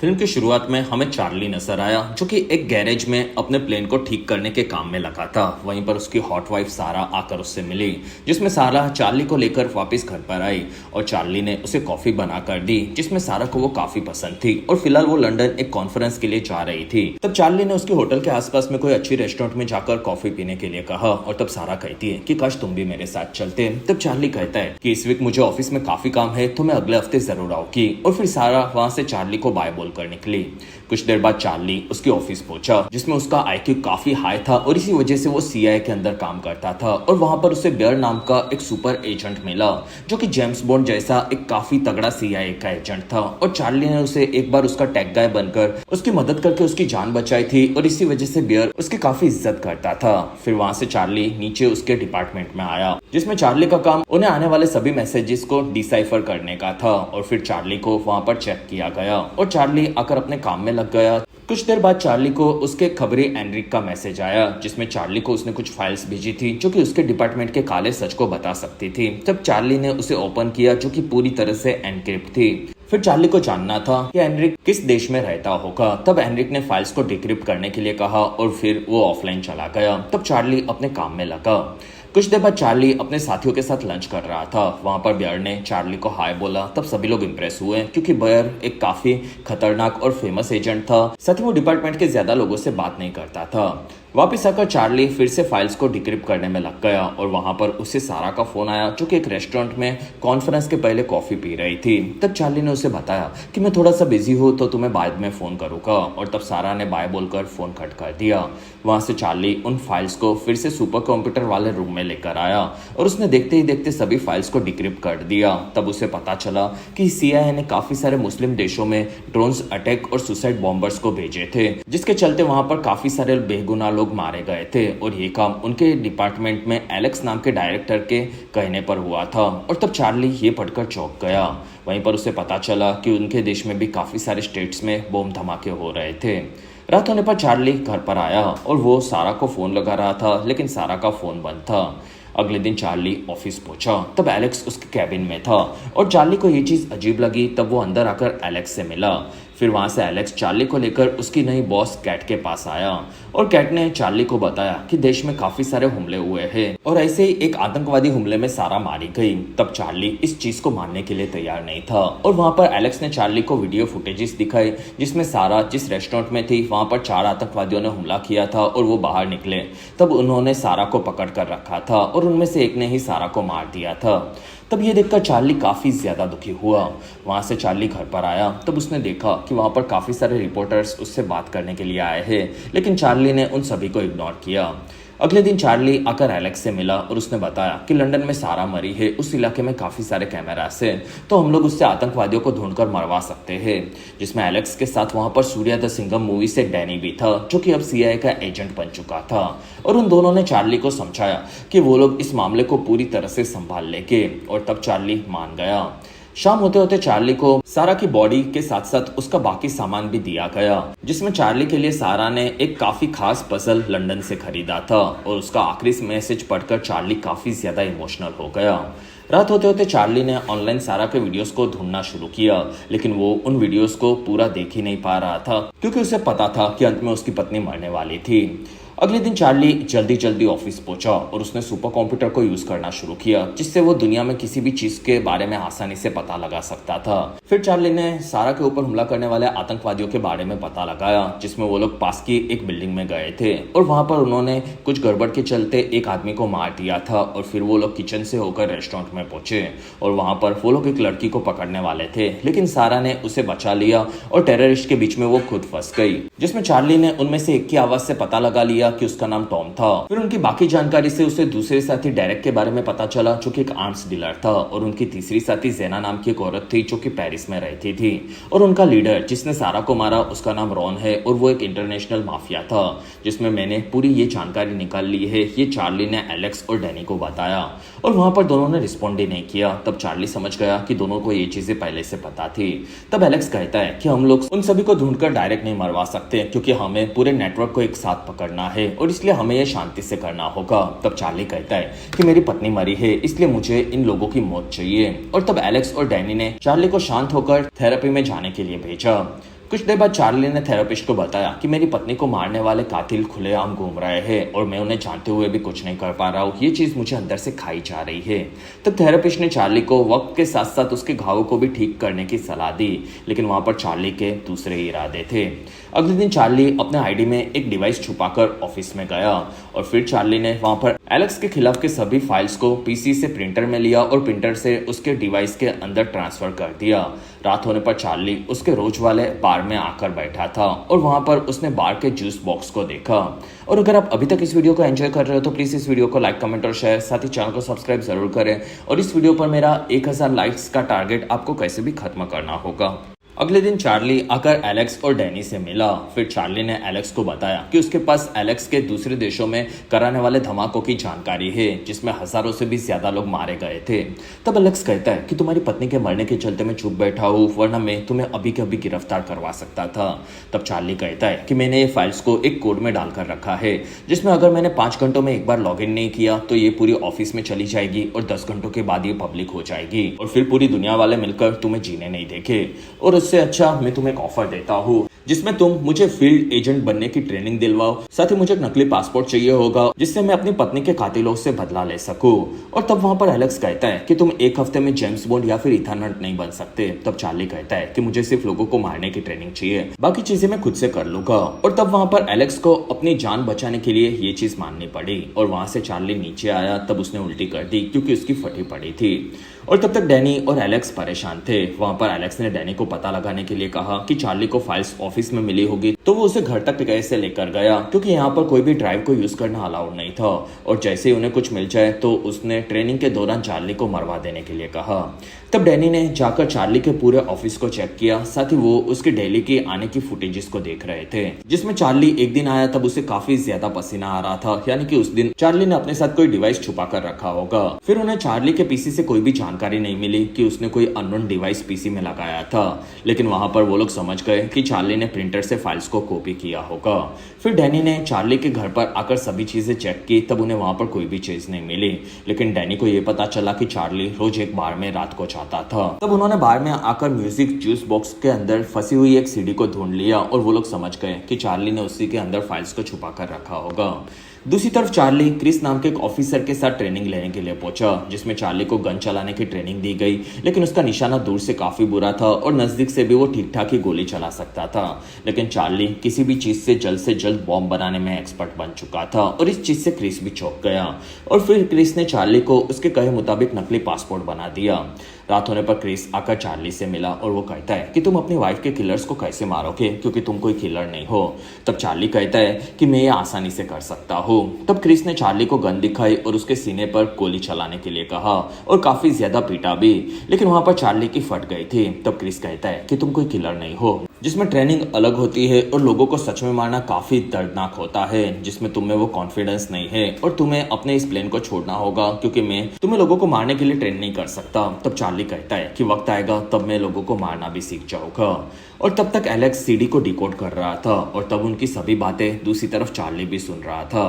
Film की शुरुआत में हमें चार्ली नजर आया जो कि एक गैरेज में अपने प्लेन को ठीक करने के काम में लगा था। वहीं पर उसकी हॉट वाइफ सारा आकर उससे मिली, जिसमें सारा चार्ली को लेकर वापस घर पर आई और चार्ली ने उसे कॉफी बना कर दी जिसमें सारा को वो काफी पसंद थी। और फिलहाल वो लंदन एक कॉन्फ्रेंस के लिए जा रही थी। तब चार्ली ने उसके होटल के आसपास में कोई अच्छी रेस्टोरेंट में जाकर कॉफी पीने के लिए कहा और तब सारा कहती है कि काश तुम भी मेरे साथ चलते। तब चार्ली कहता है कि इस वीक मुझे ऑफिस में काफी काम है तो मैं अगले हफ्ते जरूर आऊंगी। और फिर सारा वहां से चार्ली को बाय बोलकर निकली। कुछ देर बाद चार्ली उसके ऑफिस पहुंचा जिसमें उसका आईक्यू काफी हाई था और इसी वजह से वो सीआईए के अंदर काम करता था। और वहां पर उसे बेयर नाम का एक सुपर एजेंट मिला जो कि जेम्स बॉन्ड जैसा एक काफी तगड़ा सीआईए का एजेंट था। और चार्ली ने उसे एक बार उसका टेक गाय बनकर उसकी मदद करके उसकी जान बचाई थी और इसी वजह से बेयर उसकी काफी इज्जत करता था। फिर वहां से चार्ली नीचे उसके डिपार्टमेंट में आया जिसमें चार्ली का काम उन्हें आने वाले सभी मैसेजेस को डिसाइफर करने का था। और फिर चार्ली को वहां पर चेक किया गया और चार्ली आकर अपने काम में लग गया। कुछ देर बाद चार्ली को उसके खबरी एनरिक का मैसेज आया जिसमें चार्ली को उसने कुछ फाइल्स भेजी थी जो कि उसके डिपार्टमेंट के काले सच को बता सकती थी। तब चार्ली ने उसे ओपन किया जो कि पूरी तरह से एनक्रिप्ट थी। फिर चार्ली को जानना था कि एनरिक किस देश में रहता होगा। तब एनरिक ने फाइल्स को डिक्रिप्ट करने के लिए कहा और फिर वो ऑफलाइन चला गया। तब चार्ली अपने काम में लगा। कुछ देर बाद चार्ली अपने साथियों के साथ लंच कर रहा था। वहां पर बेयर ने चार्ली को हाय बोला। तब सभी लोग इम्प्रेस हुए क्योंकि बेयर एक काफी खतरनाक और फेमस एजेंट था। साथ ही वो डिपार्टमेंट के ज्यादा लोगों से बात नहीं करता था। वापिस आकर चार्ली फिर से फाइल्स को डिक्रिप्ट करने में लग गया और वहां पर उसे सारा का फोन आया जो कि एक रेस्टोरेंट में कॉन्फ्रेंस के पहले कॉफी पी रही थी। तब चार्ली ने उसे बताया कि मैं थोड़ा सा बिजी हूँ तो तुम्हें बाद में फोन करूंगा। और तब सारा ने बाय बोलकर फोन कट कर दिया। वहां से चार्ली उन फाइल्स को फिर से सुपर कंप्यूटर वाले रूम में लेकर आया और उसने देखते ही देखते सभी फाइल्स को डिक्रिप्ट कर दिया। तब उसे पता चला कि सीआईए ने काफी सारे मुस्लिम देशों में ड्रोन्स अटैक और सुसाइड बॉम्बर्स को भेजे थे जिसके चलते वहां पर काफी सारे बेगुनाह लोग मारे गए थे। और ये काम उनके डिपार्टमेंट में एलेक्स नाम के डायरेक्टर के कहने पर हुआ था। और तब चार्ली ये पढ़कर चौंक गया। वहीं पर उसे पता चला कि उनके देश में भी काफी सारे स्टेट्स में बम धमाके हो रहे थे। रात होने पर चार्ली घर पर आया और वो सारा को फोन लगा रहा था लेकिन सारा का फोन बंद था। अगले दिन चार्ली ऑफिस पहुंचा। तब एलेक्स उसके कैबिन में था और चार्ली को ये चीज अजीब लगी। तब वो अंदर आकर एलेक्स से मिला। फिर वहां से एलेक्स चार्ली को लेकर उसकी नई बॉस कैट के पास आया और कैट ने चार्ली को बताया कि देश में काफी सारे हमले हुए हैं और ऐसे ही एक आतंकवादी हमले में सारा मारी गई। तब चार्ली इस चीज को मानने के लिए तैयार नहीं था और वहां पर एलेक्स ने चार्ली को वीडियो फुटेजेस दिखाई जिसमें सारा जिस रेस्टोरेंट में थी वहां पर 4 आतंकवादियों ने हमला किया था और वो बाहर निकले। तब उन्होंने सारा को पकड़ कर रखा था और उनमें से एक ने ही सारा को मार दिया था। तब ये देखकर चार्ली काफी ज्यादा दुखी हुआ। वहां से चार्ली घर पर आया। तब उसने देखा कि वहां पर काफी सारे रिपोर्टर्स उससे बात करने के लिए आए हैं लेकिन चार्ली ने उन सभी को इग्नोर किया। अगले दिन चार्ली आकर एलेक्स से मिला और उसने बताया कि लंदन में सारा मरी है, उस इलाके में काफी सारे कैमरास हैं तो हम लोग उससे आतंकवादियों को ढूंढकर मरवा सकते हैं। जिसमें एलेक्स के साथ वहां पर सूर्या द सिंघम मूवी से डैनी भी था जो कि अब सीआईए का एजेंट बन चुका था। और उन दोनों ने चार्ली को समझाया कि वो लोग इस मामले को पूरी तरह से संभाल लेंगे और तब चार्ली मान गया। शाम होते होते चार्ली को सारा की बॉडी के साथ साथ उसका बाकी सामान भी दिया गया जिसमें चार्ली के लिए सारा ने एक काफी खास पजल लंदन से खरीदा था और उसका आखिरी मैसेज पढ़कर चार्ली काफी ज्यादा इमोशनल हो गया। रात होते होते चार्ली ने ऑनलाइन सारा के वीडियोस को ढूंढना शुरू किया लेकिन वो उन वीडियोस को पूरा देख ही नहीं पा रहा था क्योंकि उसे पता था कि अंत में उसकी पत्नी मरने वाली थी। अगले दिन चार्ली जल्दी जल्दी ऑफिस पहुंचा और उसने सुपर कंप्यूटर को यूज करना शुरू किया जिससे वो दुनिया में किसी भी चीज के बारे में आसानी से पता लगा सकता था। फिर चार्ली ने सारा के ऊपर हमला करने वाले आतंकवादियों के बारे में पता लगाया जिसमें वो लोग पास की एक बिल्डिंग में गए थे और वहां पर उन्होंने कुछ गड़बड़ के चलते एक आदमी को मार दिया था। और फिर वो लोग किचन से होकर रेस्टोरेंट में पहुंचे और वहां पर वो लोग एक लड़की को पकड़ने वाले थे लेकिन सारा ने उसे बचा लिया और टेररिस्ट के बीच में वो खुद फंस गई। जिसमें चार्ली ने उनमें से एक की आवाज से पता लगा लिया कि उसका नाम टॉम था। फिर उनकी बाकी जानकारी से उसे दूसरे साथी डेरेक के बारे में पता चला जो कि एक आर्म्स डीलर था और उनकी तीसरी साथी जेना नाम की एक औरत थी जो कि पेरिस में रहती थी और उनका लीडर जिसने सारा को मारा उसका नाम रॉन है और वो एक इंटरनेशनल माफिया था। जिसमें मैंने पूरी ये जानकारी निकाल ली है। ये चार्ली ने एलेक्स और डैनी को बताया और वहां पर दोनों ने रिस्पॉन्ड ही नहीं किया। तब चार्ली समझ गया कि दोनों को ये चीजें पहले से पता थी। तब एलेक्स कहता है कि हम लोग उन सभी को ढूंढकर डायरेक्ट नहीं मरवा सकते क्योंकि हमें पूरे नेटवर्क को एक साथ पकड़ना है और इसलिए हमें ये शांति से करना होगा। तब चार्ली कहता है कि मेरी पत्नी मरी है इसलिए मुझे इन लोगों की मौत चाहिए। और तब एलेक्स और डैनी ने चार्ली को शांत होकर थेरेपी में जाने के लिए भेजा। कुछ देर बाद चार्ली ने थेरेपिस्ट को बताया कि मेरी पत्नी को मारने वाले कातिल खुलेआम घूम रहे हैं और मैं उन्हें जानते हुए भी कुछ नहीं कर पा रहा हूँ। ये चीज मुझे अंदर से खाई जा रही है। तब थेरेपिस्ट ने चार्ली को वक्त के साथ साथ उसके घावों को भी ठीक करने की सलाह दी, लेकिन वहां पर चार्ली के दूसरे इरादे थे। अगले दिन चार्ली अपने आईडी में एक डिवाइस छुपाकर ऑफिस में गया और फिर चार्ली ने वहां पर एलेक्स के खिलाफ के सभी फाइल्स को पीसी से प्रिंटर में लिया और प्रिंटर से उसके डिवाइस के अंदर ट्रांसफर कर दिया। रात होने पर चार्ली उसके रोज वाले बार में आकर बैठा था और वहां पर उसने बार के जूस बॉक्स को देखा। और अगर आप अभी तक इस वीडियो को एंजॉय कर रहे हो तो प्लीज इस वीडियो को लाइक, कमेंट और शेयर, साथ ही चैनल को सब्सक्राइब जरूर करें। और इस वीडियो पर मेरा 1000 लाइक्स का टारगेट आपको कैसे भी खत्म करना होगा। अगले दिन चार्ली आकर एलेक्स और डैनी से मिला। फिर चार्ली ने एलेक्स को बताया कि उसके पास एलेक्स के दूसरे देशों में कराने वाले धमाकों की जानकारी है, जिसमें हजारों से भी ज्यादा लोग मारे गए थे। तब एलेक्स कहता है कि तुम्हारी पत्नी के मरने के चलते मैं चुप बैठा हूँ, वरना मैं तुम्हें अभी के अभी गिरफ्तार करवा सकता था। तब चार्ली कहता है कि मैंने ये फाइल्स को एक कोड में डालकर रखा है, जिसमें अगर मैंने 5 घंटों में एक बार लॉग इन नहीं किया तो ये पूरी ऑफिस में चली जाएगी और 10 घंटों के बाद ये पब्लिक हो जाएगी और फिर पूरी दुनिया वाले मिलकर तुम्हें जीने नहीं देंगे। और उससे अच्छा मैं तुम्हें एक ऑफर देता हूँ जिसमें तुम मुझे फील्ड एजेंट बनने की ट्रेनिंग दिलवाओ, साथ ही मुझे एक नकली पासपोर्ट चाहिए होगा जिससे मैं अपनी पत्नी के कातिलों से बदला ले सकूं। और तब वहां पर एलेक्स कहता है कि तुम एक हफ्ते में जेम्स बॉन्ड या फिर इथान हंट नहीं बन सकते। तब चार्ली कहता है कि मुझे सिर्फ लोगों को मारने की ट्रेनिंग चाहिए, बाकी चीजें मैं खुद से कर लूंगा। और तब वहां पर एलेक्स को अपनी जान बचाने के लिए ये चीज माननी पड़ी और वहां से चार्ली नीचे आया तब उसने उल्टी कर दी क्योंकि उसकी फटी पड़ी थी। और तब तक डैनी और एलेक्स परेशान थे। वहां पर एलेक्स ने डैनी को पता लगाने के लिए कहा कि चार्ली को फाइल्स ऑफिस में मिली होगी, तो वो उसे घर तक कैसे लेकर गया क्योंकि यहाँ पर कोई भी ड्राइव को यूज करना अलाउड नहीं था। और जैसे ही उन्हें कुछ मिल जाए तो उसने ट्रेनिंग के दौरान चार्ली को मरवा देने के लिए कहा। तब डैनी ने जाकर चार्ली के पूरे ऑफिस को चेक किया, साथ ही वो उसके डेली के आने की फुटेजेस को देख रहे थे, जिसमें चार्ली एक दिन आया तब उसे काफी ज्यादा पसीना आ रहा था, यानी कि उस दिन चार्ली ने अपने साथ कोई डिवाइस छुपा कर रखा होगा। फिर उन्हें चार्ली के पीसी से कोई भी जानकारी नहीं मिली कि उसने कोई अननोन डिवाइस पीसी में लगाया था, लेकिन वहां पर वो लोग समझ गए कि चार्ली ने प्रिंटर से फाइल्स को कॉपी किया होगा। फिर डैनी ने चार्ली के घर पर आकर सभी चीजें चेक की, तब उन्हें वहां पर कोई भी चीज नहीं मिली, लेकिन डैनी को यह पता चला कि चार्ली रोज एक बार में रात को जाता था। तब उन्होंने बार में आकर म्यूजिक जूस बॉक्स के अंदर फंसी हुई एक सीडी को ढूंढ लिया और वो लोग समझ गए कि चार्ली ने उसी के अंदर फाइल्स को छुपा कर रखा होगा। दूसरी तरफ चार्ली क्रिस नाम के एक ऑफिसर के साथ ट्रेनिंग लेने के लिए पहुंचा, जिसमें चार्ली को गन चलाने की ट्रेनिंग दी गई, लेकिन उसका निशाना दूर से काफी बुरा था और नजदीक से भी वो ठीक ठाक ही गोली चला सकता था। लेकिन चार्ली किसी भी चीज से जल्द बॉम्ब बनाने में एक्सपर्ट बन चुका था और इस चीज से क्रिस भी चौंक गया। और फिर क्रिस ने चार्ली को उसके कहे मुताबिक नकली पासपोर्ट बना दिया। रात होने पर क्रिस आकर चार्ली से मिला और वो कहता है कि तुम अपनी वाइफ के किलर्स को कैसे मारोगे क्योंकि तुम कोई किलर नहीं हो। तब चार्ली कहता है कि मैं ये आसानी से कर सकता हूँ। तब क्रिस ने चार्ली को गन दिखाई और उसके सीने पर गोली चलाने के लिए कहा और काफी ज्यादा पीटा भी, लेकिन वहां पर चार्ली की फट गई थी। तब क्रिस कहता है कि तुम कोई किलर नहीं हो, जिसमें ट्रेनिंग अलग होती है और लोगों को सच में मारना काफी दर्दनाक होता है, जिसमें तुम्हें वो कॉन्फिडेंस नहीं है और तुम्हें अपने इस प्लेन को छोड़ना होगा क्योंकि मैं तुम्हें लोगों को मारने के लिए ट्रेन नहीं कर सकता। तब चार्ली कहता है कि वक्त आएगा तब मैं लोगों को मारना भी सीख जाऊंगा। और तब तक एलेक्स सीडी को डिकोड कर रहा था और तब उनकी सभी बातें दूसरी तरफ चार्ली भी सुन रहा था।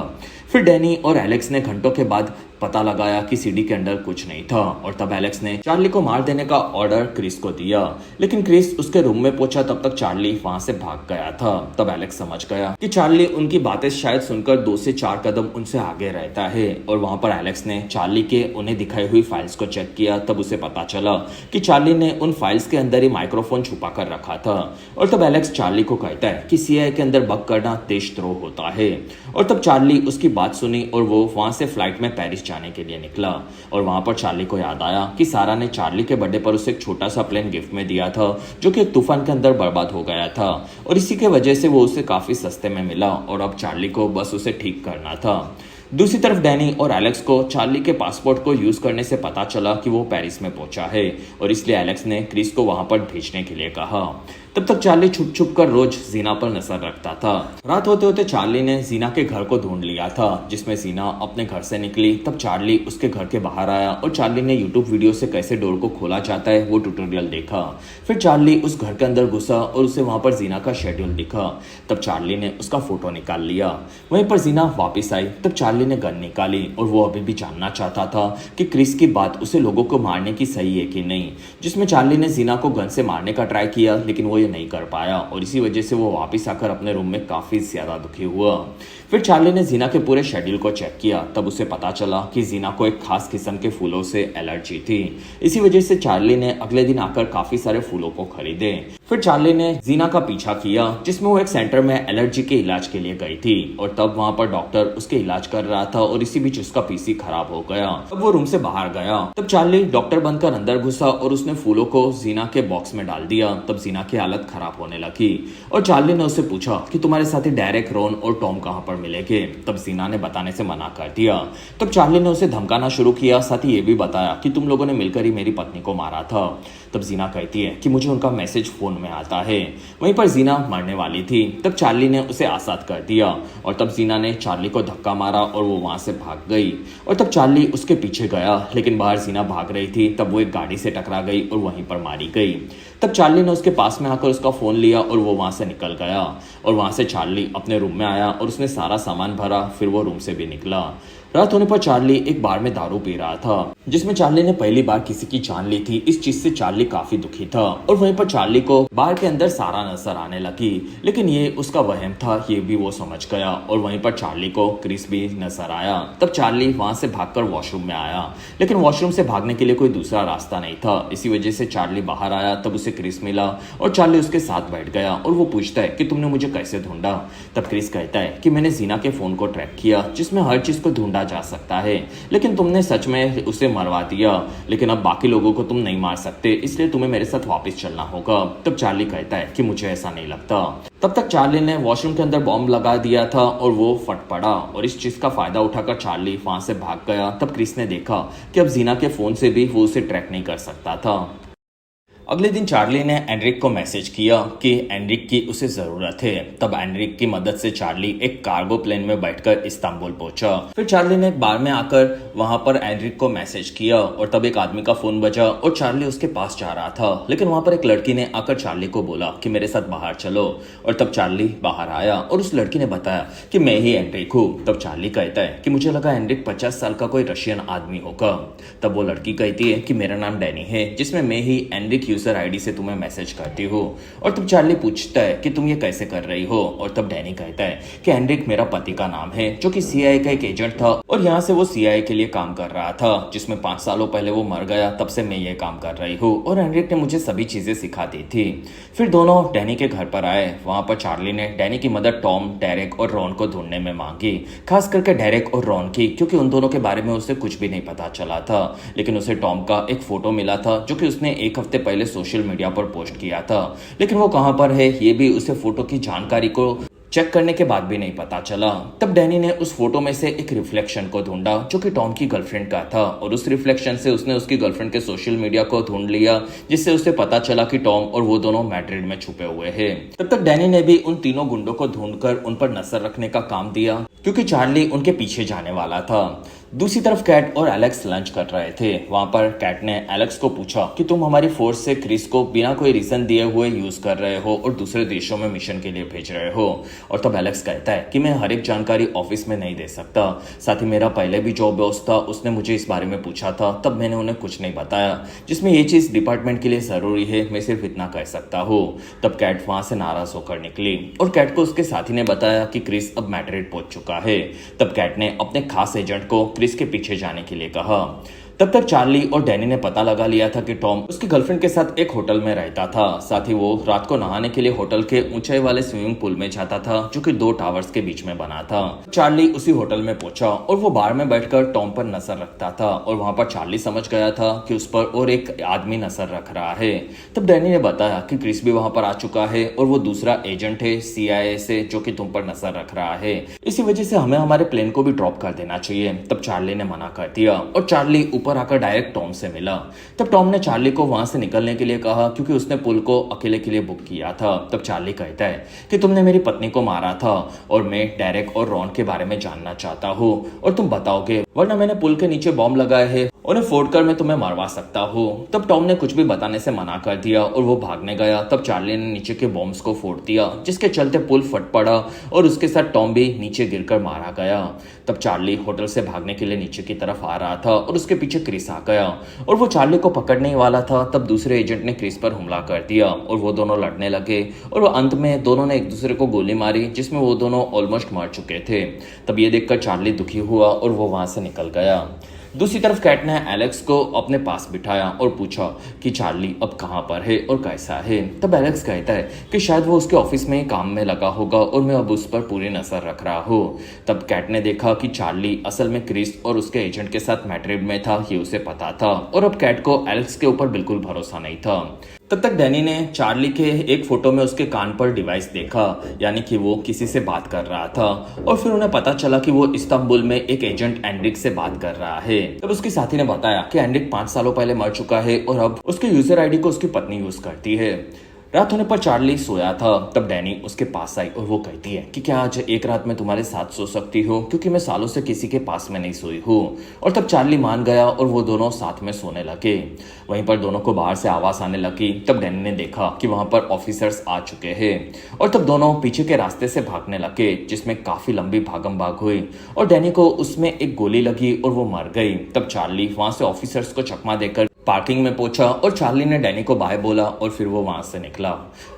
फिर डैनी और एलेक्स ने घंटों के बाद पता लगाया कि सीडी के अंदर कुछ नहीं था और तब एलेक्स ने चार्ली को मार देने का ऑर्डर क्रिस को दिया, लेकिन क्रिस उसके रूम में पहुंचा तब तक चार्ली वहां से भाग गया था। तब एलेक्स समझ गया कि चार्ली उनकी बातें शायद सुनकर 2 से 4 कदम उनसे आगे रहता है और वहां पर एलेक्स ने चार्ली के उन्हें दिखाई हुई फाइल्स को चेक किया। तब उसे पता चला कि चार्ली ने उन फाइल्स के अंदर ही माइक्रोफोन छुपा कर रखा था। और तब एलेक्स चार्ली को कहता है कि सीआईए के अंदर बग करना देशद्रोह होता है। और तब चार्ली उसकी बात सुनी और वो वहां से फ्लाइट में पेरिस जाने के लिए निकला। और वहां पर चार्ली को याद आया कि सारा ने चार्ली के बर्थडे पर उसे एक छोटा सा प्लेन गिफ्ट में दिया था जो कि एक तूफान के अंदर बर्बाद हो गया था और इसी के वजह से वो उसे काफी सस्ते में मिला और अब चार्ली को बस उसे ठीक करना था। दूसरी तरफ डैनी और एलेक्स को चार्ली के पासपोर्ट को यूज करने से पता चला कि वो पेरिस में पहुंचा है और इसलिए एलेक्स ने क्रिस को वहां पर भेजने के लिए कहा। तब तक चार्ली छुप छुप कर रोज जीना पर नजर रखता था। रात होते होते चार्ली ने जीना के घर को ढूंढ लिया था, जिसमें जीना अपने घर से निकली। तब चार्ली उसके घर के बाहर आया और चार्ली ने यूट्यूब वीडियो से कैसे डोर को खोला जाता है वो ट्यूटोरियल देखा। फिर चार्ली उस घर के अंदर घुसा और उसे वहां पर जीना का शेड्यूल दिखा। तब चार्ली ने उसका फोटो निकाल लिया। वहीं पर जीना वापिस आई। तब चार्ली ने गन निकाली और वो अभी भी जानना चाहता था कि क्रिस की बात उसे लोगों को मारने की सही है कि नहीं, जिसमें चार्ली ने जीना को गन से मारने का ट्राई किया, लेकिन वो ये नहीं कर पाया और इसी वजह से वो वापस आकर अपने रूम में काफ़ी ज़्यादा दुखी हुआ। फिर चार्ली ने जीना के पूरे शेड्यूल को चेक किया, तब उसे पता चला कि जीना को एक खास किस्म के फूलों से एलर्जी थी। इसी वजह से चार्ली ने अगले दिन आकर काफ़ी सारे फूलों को खरीदे। फिर चार्ली ने जीना का पीछा किया, जिसमें वो एक सेंटर में एलर्जी के इलाज के लिए गई थी और तब वहां पर डॉक्टर उसके इलाज कर रहा था और इसी बीच उसका पीसी खराब हो गया। तब वो रूम से बाहर गया, तब चार्ली डॉक्टर बनकर अंदर घुसा और उसने फूलों को जीना के बॉक्स में डाल दिया। तब जीना की हालत खराब होने लगी और चार्ली ने उससे पूछा कि तुम्हारे साथी डेरेक, रॉन और टॉम कहाँ पर मिलेंगे। तब जीना ने बताने से मना कर दिया। तब चार्ली ने उसे धमकाना शुरू किया, साथ ही ये भी बताया कि तुम लोगों ने मिलकर ही मेरी पत्नी को मारा था। तब जीना कहती है कि मुझे उनका मैसेज फोन में आता है। वहीं पर जीना मरने वाली थी, तब चार्ली ने उसे आज़ाद कर दिया और तब जीना ने चार्ली को धक्का मारा और वो वहां से भाग गई और तब चार्ली उसके पीछे गया, लेकिन बाहर जीना भाग रही थी। तब वो एक गाड़ी से टकरा गई और वहीं पर मारी गई। तब चार्ली ने उसके पास में आकर उसका फोन लिया और वो वहां से निकल गया और वहां से चार्ली अपने रूम में आया और उसने सारा सामान भरा। फिर वो रूम से भी निकला। रात होने पर चार्ली एक बार में दारू पी रहा था, जिसमें चार्ली ने पहली बार किसी की जान ली थी। इस चीज से चार्ली काफी दुखी था और वहीं पर चार्ली को बार के अंदर सारा नजर आने लगी, लेकिन ये उसका वहम था, ये भी वो समझ गया। और वहीं पर चार्ली को क्रिस भी नजर आया। तब चार्ली वहां से भागकर वॉशरूम में आया, लेकिन वॉशरूम से भागने के लिए कोई दूसरा रास्ता नहीं था। इसी वजह से चार्ली बाहर आया। तब उसे क्रिस मिला और चार्ली उसके साथ बैठ गया और वो पूछता है कि तुमने मुझे कैसे ढूंढा। तब क्रिस कहता है कि मैंने जीना के फोन को ट्रैक किया, जिसमें हर चीज को ढूंढा जा सकता है, लेकिन तुमने सच में उसे मरवा दिया। लेकिन अब बाकी लोगों को तुम नहीं मार सकते, इसलिए तुम्हें मेरे साथ वापस चलना होगा। तब चार्ली कहता है कि मुझे ऐसा नहीं लगता। तब तक चार्ली ने वॉशरूम के अंदर बॉम्ब लगा दिया था और वो फट पड़ा और इस चीज का फायदा उठाकर चार्ली वहां से भाग गया। तब क्रिस ने देखा कि अब जीना के फोन से भी वो उसे ट्रैक नहीं कर सकता था। अगले दिन चार्ली ने एनरिक को मैसेज किया कि एनरिक की उसे ज़रूरत है। तब एनरिक की मदद से चार्ली एक कार्गो प्लेन में बैठकर इस्तांबुल पहुंचा। फिर चार्ली ने एक बार में आकर वहां पर एनरिक को मैसेज किया और तब एक आदमी का फोन बजा और चार्ली उसके पास जा रहा था, लेकिन वहां पर एक लड़की ने आकर चार्ली को बोला कि मेरे साथ बाहर चलो। और तब चार्ली बाहर आया और उस लड़की ने बताया कि मैं ही एनरिक हूँ। तब चार्ली कहता है कि मुझे लगा एनरिक 50 साल का कोई रशियन आदमी होगा। तब वो लड़की कहती है कि मेरा नाम डैनी है, जिसमें मैं ही एनरिक यूजर आईडी से तुम्हें मैसेज करती हो। और तब चार्ली पूछता है कि तुम ये कैसे कर रही हो। और तब डैनी कहता है कि एनरिक मेरा पति का नाम है, जो कि सीआईए का एक एजेंट था और यहाँ से वो सीआईए के लिए काम कर रहा था, जिसमें 5 सालों पहले वो मर गया। तब से मैं ये काम कर रही हूँ और एनरिक ने मुझे सभी चीजें सिखा दी थी। फिर दोनों डैनी के घर पर आए। वहां पर चार्ली ने डैनी की मदद टॉम, डेरेक और रॉन को ढूंढने में मांगी, खास करके डेरेक और रॉन की, क्योंकि उन दोनों के बारे में उसे कुछ भी नहीं पता चला था। लेकिन उसे टॉम का एक फोटो मिला था, जो कि उसने एक हफ्ते पहले सोशल मीडिया पर पोस्ट किया था, लेकिन वो कहां पर है ये भी उसे फोटो की जानकारी को चेक करने के बाद भी नहीं पता चला। तब डैनी ने उस फोटो में से एक रिफ्लेक्शन को ढूंढा, जो कि टॉम की गर्लफ्रेंड का था, और उस रिफ्लेक्शन से उसने उसकी गर्लफ्रेंड के सोशल मीडिया को ढूंढ लिया, जिससे उसे पता चला कि टॉम और वो दोनों मैड्रिड में छुपे हुए हैं। तब तक डैनी ने भी उन तीनों गुंडों को ढूंढकर उन पर नजर रखने का काम दिया, क्योंकि चार्ली उनके पीछे जाने वाला था। दूसरी तरफ कैट और एलेक्स लंच कर रहे थे। वहां पर कैट ने एलेक्स को पूछा कि तुम हमारी फोर्स से क्रिस को बिना कोई रीजन दिए हुए यूज कर रहे हो और दूसरे देशों में मिशन के लिए भेज रहे हो। और तब एलेक्स कहता है कि मैं हर एक जानकारी ऑफिस में नहीं दे सकता, साथ ही मेरा पहले भी जॉब बॉस था, उसने मुझे इस बारे में पूछा था, तब मैंने उन्हें कुछ नहीं बताया, जिसमें ये चीज डिपार्टमेंट के लिए जरूरी है, मैं सिर्फ इतना कह सकता हूँ। तब कैट वहां से नाराज होकर निकली और कैट को उसके साथी ने बताया कि क्रिस अब मैड्रिड पहुंच चुका है। तब कैट ने अपने खास एजेंट को क्रिस के पीछे जाने के लिए कहा। तब तक चार्ली और डैनी ने पता लगा लिया था कि टॉम उसकी गर्लफ्रेंड के साथ एक होटल में रहता था, साथ ही वो रात को नहाने के लिए होटल के ऊंचाई वाले स्विमिंग पूल में जाता था, जो कि 2 टावर्स के बीच में बना था। चार्ली उसी होटल में पहुंचा और वो बार में बैठकर टॉम पर नजर रखता था और वहां पर चार्ली समझ गया था कि उस पर और एक आदमी नजर रख रहा है। तब डैनी ने बताया कि क्रिस भी वहां पर आ चुका है और वो दूसरा एजेंट है सीआईए से, जो कि तुम पर नजर रख रहा है, इसी वजह से हमें हमारे प्लेन को भी ड्रॉप कर देना चाहिए। तब चार्ली ने मना कर दिया और चार्ली ऊपर आकर डायरेक्ट टॉम से मिला। तब टॉम ने चार्ली को वहां से निकलने के लिए कहा, क्योंकि उसने पुल को अकेले के लिए बुक किया था। तब चार्ली कहता है कि तुमने मेरी पत्नी को मारा था और मैं डेरेक और रॉन के बारे में जानना चाहता हूँ और तुम बताओगे, वरना मैंने पुल के नीचे बॉम्ब लगाए हैं, उन्हें फोड़कर मैं तुम्हें मरवा सकता हूँ। तब टॉम ने कुछ भी बताने से मना कर दिया और वो भागने गया। तब चार्ली ने नीचे के बॉम्ब्स को फोड़ दिया, जिसके चलते पुल फट पड़ा और उसके साथ टॉम भी नीचे गिरकर मारा गया। तब चार्ली होटल से भागने के लिए नीचे की तरफ आ रहा था और उसके पीछे पीछे क्रिस आ गया और वो चार्ली को पकड़ने ही वाला था, तब दूसरे एजेंट ने क्रिस पर हमला कर दिया और वो दोनों लड़ने लगे और वो अंत में दोनों ने एक दूसरे को गोली मारी, जिसमें वो दोनों ऑलमोस्ट मर चुके थे। तब ये देखकर चार्ली दुखी हुआ और वो वहां से निकल गया। दूसरी तरफ कैट ने एलेक्स को अपने पास बिठाया और पूछा कि चार्ली अब कहाँ पर है और कैसा है। तब एलेक्स कहता है कि शायद वो उसके ऑफिस में ही काम में लगा होगा और मैं अब उस पर पूरी नजर रख रहा हूँ। तब कैट ने देखा कि चार्ली असल में क्रिस और उसके एजेंट के साथ मैड्रिड में था, ये उसे पता था और अब कैट को एलेक्स के ऊपर बिल्कुल भरोसा नहीं था। तब तक डैनी ने चार्ली के एक फोटो में उसके कान पर डिवाइस देखा, यानी कि वो किसी से बात कर रहा था और फिर उन्हें पता चला कि वो इस्तांबुल में एक एजेंट एंड्रिक से बात कर रहा है। तब उसके साथी ने बताया कि एंड्रिक 5 सालों पहले मर चुका है और अब उसके यूजर आईडी को उसकी पत्नी यूज करती है। रात होने पर चार्ली सोया था, तब डैनी उसके पास आई और वो कहती है कि क्या आज एक रात में तुम्हारे साथ सो सकती हूँ, क्योंकि मैं सालों से किसी के पास में नहीं सोई हूँ। और तब चार्ली मान गया और वो दोनों साथ में सोने लगे। वहीं पर दोनों को बाहर से आवाज आने लगी। तब डैनी ने देखा कि वहां पर ऑफिसर्स आ चुके हैं और तब दोनों पीछे के रास्ते से भागने लगे, जिसमें काफी लंबी भागम भाग हुई और डैनी को उसमें एक गोली लगी और वो मर गई। तब चार्ली वहां से ऑफिसर्स को चकमा देकर पार्किंग में पहुंचा और चार्ली ने डैनी को बाय बोला और फिर वो वहां से निकला।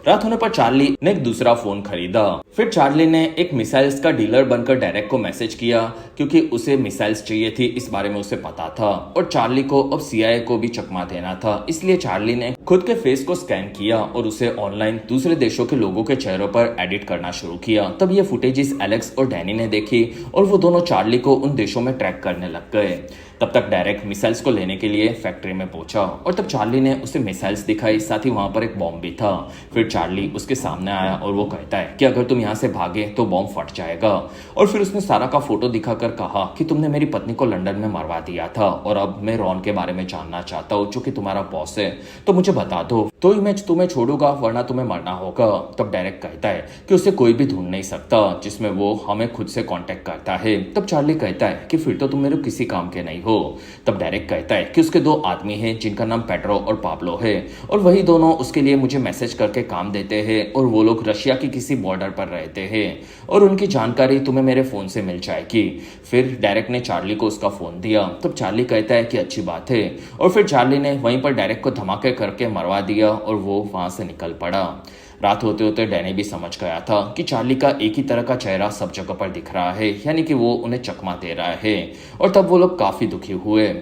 रात होने पर चार्ली ने एक दूसरा फोन खरीदा। फिर चार्ली ने एक मिसाइल्स का डीलर बनकर डेरेक को मैसेज किया, क्योंकि उसे मिसाइल्स चाहिए थी, इस बारे में उसे पता था और चार्ली को अब CIA को भी चकमा देना था। इसलिए चार्ली ने खुद के फेस को स्कैन किया और उसे ऑनलाइन दूसरे देशों के लोगों के चेहरों पर एडिट करना शुरू किया। तब ये फुटेजेस एलेक्स और डैनी ने देखी और वो दोनों चार्ली को उन देशों में ट्रैक करने लग गए। तब तक डेरेक मिसाइल्स को लेने के लिए फैक्ट्री में पहुंचा और तब चार्ली ने उसे मिसाइल्स दिखाई, साथ ही वहां पर एक बॉम्ब भी था। फिर चार्ली उसके सामने आया और वो कहता है कि अगर तुम यहाँ से भागे तो बॉम्ब फट जाएगा। और फिर उसने सारा का फोटो दिखाकर कहा कि तुमने मेरी पत्नी को लंदन में मरवा दिया था और अब मैं रॉन के बारे में जानना चाहता हूँ, जो कि तुम्हारा बॉस है, तो मुझे बता दो, तो ही मैं तुम्हें छोड़ूंगा, वरना तुम्हें मरना होगा। तब डेरेक कहता है कि उसे कोई भी ढूंढ नहीं सकता, जिसमें वो हमें खुद से कांटेक्ट करता है। तब चार्ली कहता है कि फिर तो तुम मेरे किसी काम के नहीं हो। तब डेरेक कहता है कि उसके 2 आदमी हैं, जिनका नाम पेड्रो और पाब्लो है और वही दोनों उसके लिए मुझे मैसेज करके काम देते हैं और वो लोग रशिया की किसी बॉर्डर पर रहते हैं और उनकी जानकारी तुम्हें मेरे फोन से मिल जाएगी। फिर डेरेक ने चार्ली को उसका फोन दिया। तब चार्ली कहता है कि अच्छी बात है और फिर चार्ली ने वहीं पर डेरेक को धमाके करके मरवा दिया और वो वहां से निकल पड़ा। रात होते होते डैनी भी समझ गया था कि चार्ली का एक ही तरह का चेहरा सब जगह पर दिख रहा है, यानी कि वो उन्हें चकमा दे रहा है और तब वो लोग काफी दुखी हुए।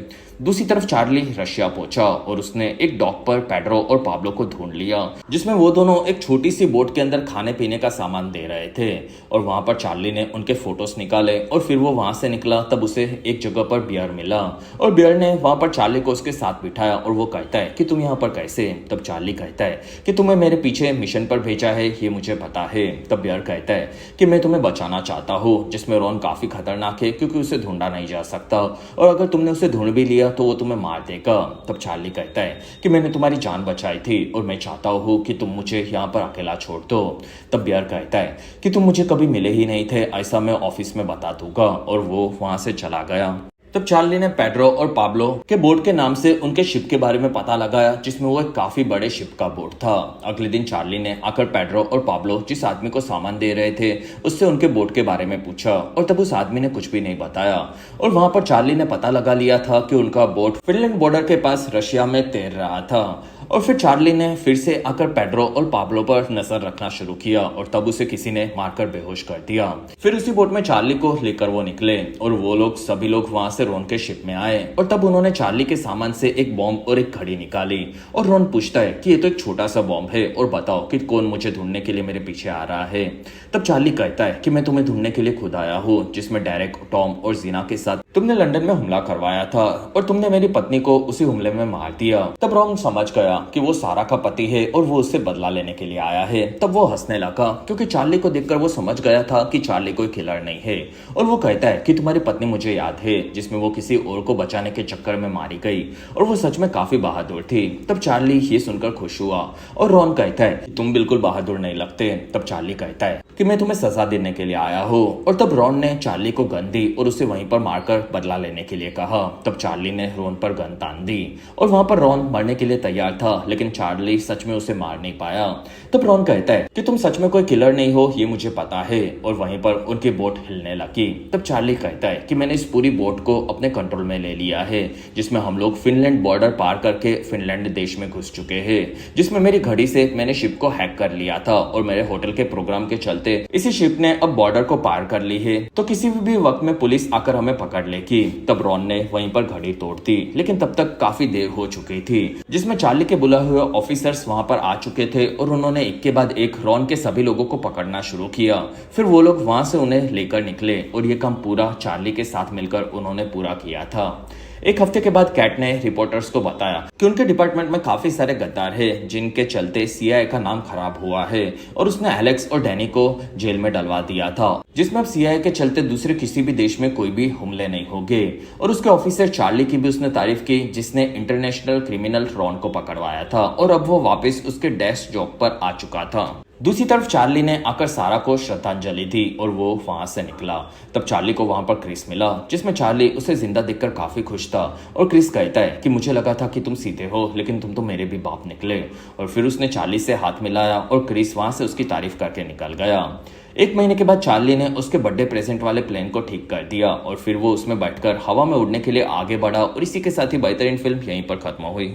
दूसरी तरफ चार्ली रशिया पहुंचा और उसने एक डॉक पर पेड्रो और पाब्लो को ढूंढ लिया, जिसमें वो दोनों एक छोटी सी बोट के अंदर खाने पीने का सामान दे रहे थे और वहां पर चार्ली ने उनके फोटोज निकाले और फिर वो वहां से निकला। तब उसे एक जगह पर बियर मिला और बियर ने वहां पर चार्ली को उसके साथ बिठाया और वो कहता है कि तुम यहाँ पर कैसे। तब चार्ली कहता है कि तुम्हें मेरे पीछे मिशन पर भेजा है, ये मुझे पता है। तब बियर कहता है कि मैं तुम्हें बचाना चाहता हूँ, जिसमें रॉन काफी खतरनाक है क्योंकि उसे ढूंढा नहीं जा सकता और अगर तुमने उसे ढूंढ भी लिया तो वो तुम्हें मार देगा। तब चार्ली कहता है कि मैंने तुम्हारी जान बचाई थी और मैं चाहता हूँ कि तुम मुझे यहाँ पर अकेला छोड़ दो। तब बियर कहता है कि तुम मुझे कभी मिले ही नहीं थे, ऐसा मैं ऑफिस में बता दूंगा और वो वहां से चला गया। तब चार्ली ने पेड्रो और पाब्लो के बोट के नाम से उनके शिप के बारे में पता लगाया, जिसमें वो एक काफी बड़े शिप का बोट था। अगले दिन चार्ली ने आकर पेड्रो और पाब्लो जिस आदमी को सामान दे रहे थे उससे उनके बोट के बारे में पूछा और तब उस आदमी ने कुछ भी नहीं बताया और वहां पर चार्ली ने पता लगा लिया था कि उनका बोट फिनलैंड बॉर्डर के पास रशिया में तैर रहा था। और फिर चार्ली ने फिर से आकर पेड्रो और पाब्लो पर नजर रखना शुरू किया और तब उसे किसी ने मारकर बेहोश कर दिया। फिर उसी बोट में चार्ली को लेकर वो निकले और वो लोग सभी लोग वहां से रोन के शिप में आए और तब उन्होंने चार्ली के सामान से एक बॉम्ब और एक घड़ी निकाली और रोन पूछता है कि ये तो एक छोटा सा बॉम्ब है और बताओ कि कौन मुझे ढूंढने के लिए मेरे पीछे आ रहा है। तब चार्ली कहता है कि मैं तुम्हें ढूंढने के लिए खुद आया हूँ, जिसमें डेरेक, टॉम और जीना के साथ तुमने लंदन में हमला करवाया था और तुमने मेरी पत्नी को उसी हमले में मार दिया। तब रोन समझ गया कि वो सारा का पति है और वो उससे बदला लेने के लिए आया है। तब वो हंसने लगा क्योंकि चार्ली को देखकर वो समझ गया था कि चार्ली कोई किलर नहीं है और वो कहता है कि तुम्हारी पत्नी मुझे याद है, जिसमें वो किसी और को बचाने के चक्कर में मारी गई और वो सच में काफी बहादुर थी। तब चार्ली ये सुनकर खुश हुआ और रॉन कहता है तुम बिल्कुल बहादुर नहीं लगते। तब चार्ली कहता है कि मैं तुम्हें सजा देने के लिए आया हूँ और तब रॉन ने चार्ली को गन दी और उसे वहीं पर मारकर बदला लेने के लिए कहा। तब चार्ली ने रॉन पर गन तान दी और वहां पर रॉन मरने के लिए तैयार था, लेकिन चार्ली सच में उसे मार नहीं पाया। तब रॉन कहता है कि तुम सच में कोई किलर नहीं हो, ये मुझे पता है, और वहीं पर उनकी बोट हिलने लगी। तब चार्ली कहता है कि मैंने इस पूरी बोट को अपने कंट्रोल में ले लिया है, जिसमें हम लोग फिनलैंड बॉर्डर पार करके फिनलैंड देश में घुस चुके हैं, जिसमें मेरी घड़ी से मैंने शिप को हैक कर लिया था और मेरे होटल के प्रोग्राम के चलते इसी शिप ने अब बॉर्डर को पार कर ली है, तो किसी भी वक्त में पुलिस आकर हमें पकड़ लेगी। तब रॉन ने वहीं पर घड़ी तोड़ दी, लेकिन तब तक काफी देर हो चुकी थी, जिसमें चार्ली के बुलाए हुए ऑफिसर्स वहां पर आ चुके थे और उन्होंने एक के बाद एक रॉन के सभी लोगों को पकड़ना शुरू किया। फिर वो लोग वहां से उन्हें लेकर निकले और ये काम पूरा चार्ली के साथ मिलकर उन्होंने पूरा किया था। एक हफ्ते के बाद कैट ने रिपोर्टर्स को बताया कि उनके डिपार्टमेंट में काफी सारे गद्दार हैं, जिनके चलते सीआईए का नाम खराब हुआ है, और उसने एलेक्स और डैनी को जेल में डलवा दिया था, जिसमें अब सीआईए के चलते दूसरे किसी भी देश में कोई भी हमले नहीं होंगे। और उसके ऑफिसर चार्ली की भी उसने तारीफ की, जिसने इंटरनेशनल क्रिमिनल रॉन को पकड़वाया था और अब वो वापस उसके डेस्क जॉब पर आ चुका था। दूसरी तरफ चार्ली ने आकर सारा को श्रद्धांजलि दी और वो वहां से निकला। तब चार्ली को वहां पर क्रिस मिला, जिसमें चार्ली उसे जिंदा देखकर काफी खुश था, और क्रिस कहता है कि मुझे लगा था कि तुम सीधे हो, लेकिन तुम तो मेरे भी बाप निकले। और फिर उसने चार्ली से हाथ मिलाया और क्रिस वहां से उसकी तारीफ करके निकल गया। एक महीने के बाद चार्ली ने उसके बर्थडे प्रेजेंट वाले प्लेन को ठीक कर दिया और फिर वो उसमें बैठकर हवा में उड़ने के लिए आगे बढ़ा, और इसी के साथ ही बेहतरीन फिल्म यहीं पर खत्म हुई।